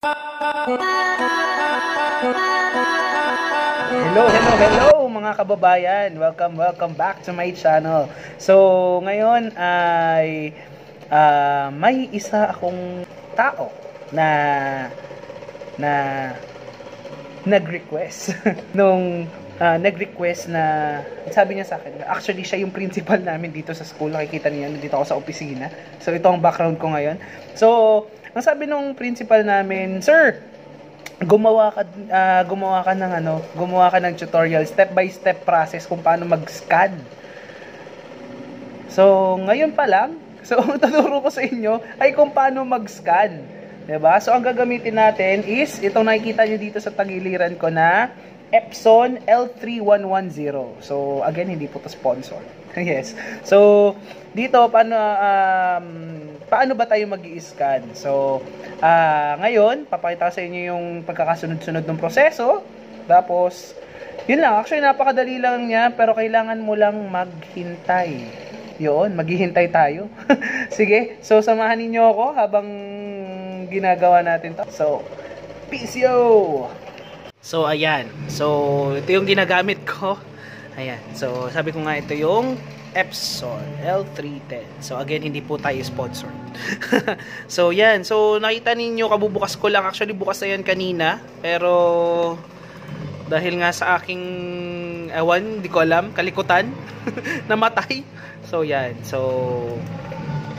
Hello mga kababayan. Welcome back to my channel. So, ngayon ay may isa akong tao na na nag-request nag-request na sabi niya sa akin. Actually, siya yung principal namin dito sa school. Nakikita niyo, dito ako sa opisina. So, ito ang background ko ngayon. So, ang sabi nung principal namin, "Sir, gumawa ka ng tutorial, step by step process kung paano mag-scan." So, ngayon pa lang, ang tuturo ko sa inyo ay kung paano mag-scan. 'Di ba? So, ang gagamitin natin is itong nakikita niyo dito sa tagiliran ko na Epson L3110. So, again, hindi po to sponsor. Yes. So, dito, paano ba tayo mag-i-scan? So, ngayon, papakita ko sa inyo yung pagkakasunod-sunod ng proseso. Tapos, yun lang. Actually, napakadali lang niya, pero kailangan mo lang maghintay. Yun, maghihintay tayo. Sige, so samahan niyo ako habang ginagawa natin to. So, peace yo! So, ayan. So, ito yung ginagamit ko. Ayan. So, sabi ko nga ito yung Epson L310. So, again, hindi po tayo sponsored. So, yan. So, nakita ninyo, kabubukas ko lang. Actually, bukas na yan kanina. Pero, dahil nga sa aking, ewan, di ko alam, kalikutan, namatay. So, yan. So,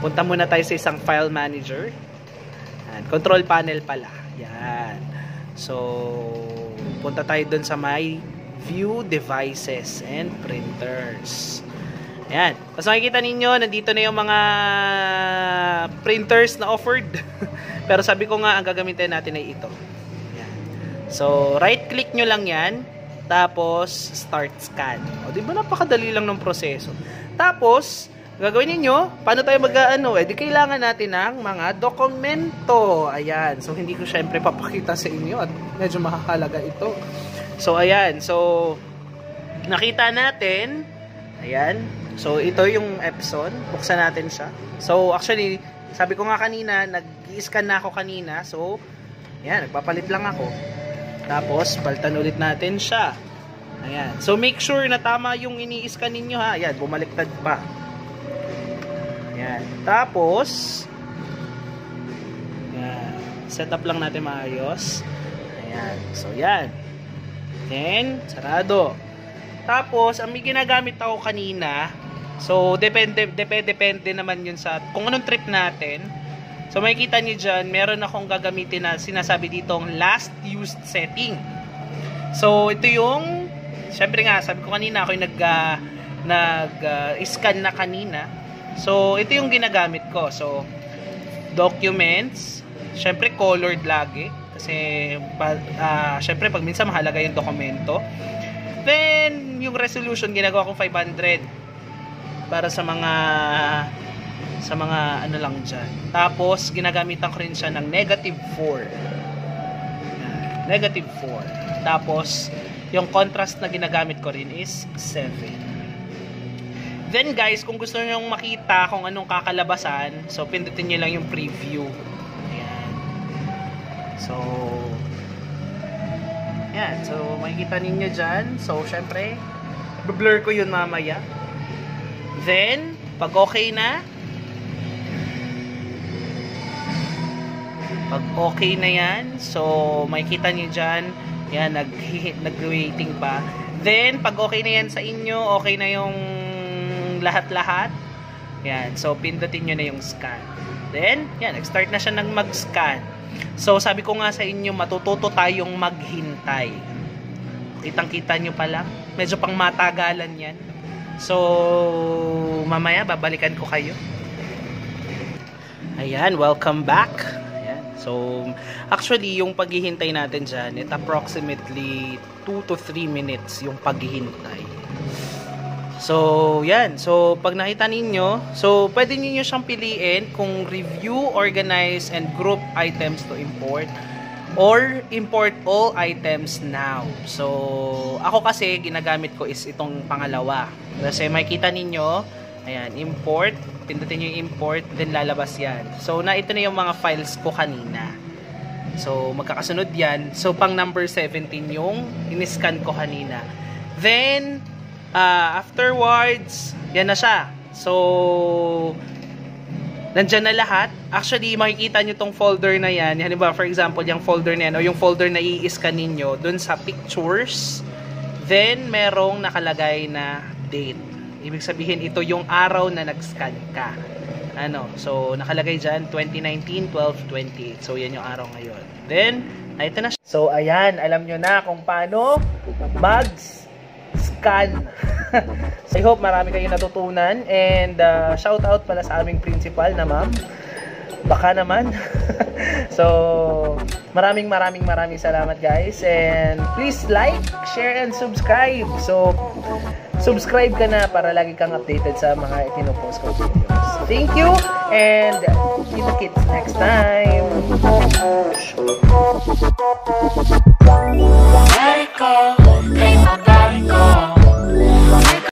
punta muna tayo sa isang file manager. Yan. Control panel pala. Yan. So, punta tayo dun sa my view devices and printers. Ayan. Tapos makikita ninyo, nandito na yung mga printers na offered. Pero sabi ko nga, ang gagamitin natin ay ito. Ayan. So, right click nyo lang yan. Tapos, start scan. O, diba napakadali lang ng proseso. Tapos, gagawin ninyo, paano tayo di kailangan natin ng mga dokumento. Ayan. So, hindi ko syempre papakita sa inyo at medyo makakalaga ito. So, ayan. So, nakita natin. Ayan. So, ito yung Epson. Buksan natin siya. So, actually, sabi ko nga kanina, nag-i-scan na ako kanina. So, ayan. Nagpapalit lang ako. Tapos, palitan ulit natin siya. Ayan. So, make sure na tama yung ini-scan ninyo ha. Ayan. Bumaliktad pa. Ayan. Tapos, ayan. Set up lang natin maayos. Ayan. So, ayan. Then, sarado. Tapos, ang may ginagamit ako kanina, so, depende naman yun sa kung anong trip natin. So, makikita nyo dyan, meron akong gagamitin na sinasabi ditong last used setting. So, ito yung, syempre nga, sabi ko kanina, ako yung nag-scan na kanina. So, ito yung ginagamit ko. So, documents, syempre colored lagi. Kasi, syempre, pag minsan mahalaga yung dokumento. Then, yung resolution, ginagawa kong 500. Para sa mga ano lang dyan. Tapos, ginagamitan ko rin siya ng -4. -4. Tapos, yung contrast na ginagamit ko rin is 7. Then, guys, kung gusto nyo makita kung anong kakalabasan, so, pindutin nyo lang yung preview. So, yan. So, makikita ninyo dyan. So, syempre, blur ko yun mamaya. Then, pag okay na, yan, so, makikita nyo dyan, yan, nag-waiting pa. Then, pag okay na yan sa inyo, okay na yung lahat-lahat, yan. So, pindutin nyo na yung scan. Then, yan, nag-start na siya ng mag-scan. So, sabi ko nga sa inyo, matututo tayong maghintay. Kitang-kita nyo pa lang. Medyo pang matagalan yan. So, mamaya, babalikan ko kayo. Ayan, welcome back. Ayan. So, actually, yung paghihintay natin dyan, it approximately 2 to 3 minutes yung paghihintay. So, yan. So, pag nakita ninyo, so, pwede niyo siyang piliin kung review, organize, and group items to import or import all items now. So, ako kasi, ginagamit ko is itong pangalawa. Kasi makikita ninyo, ayan, import, pindutin nyo yung import, then lalabas yan. So, ito na yung mga files ko kanina. So, magkakasunod yan. So, pang number 17 yung in-scan ko kanina. Then, afterwards, yan na siya. So, nandyan na lahat. Actually, makikita nyo tong folder na yan. Halimbawa, for example, yung folder na yan, o yung folder na i-scan ninyo, dun sa pictures, then, merong nakalagay na date. Ibig sabihin, ito yung araw na nag-scan ka. So, nakalagay dyan, 2019-12-28. So, yan yung araw ngayon. Then, ito na siya. So, ayan, alam nyo na kung paano mag-scan. So, I hope marami kayong natutunan. And, shout out pala sa aming principal na ma'am. Baka naman. So, maraming salamat guys. And, please like, share, and subscribe. So, subscribe ka na para lagi kang updated sa mga ipinopost ko videos. Thank you, and kita-kits next time.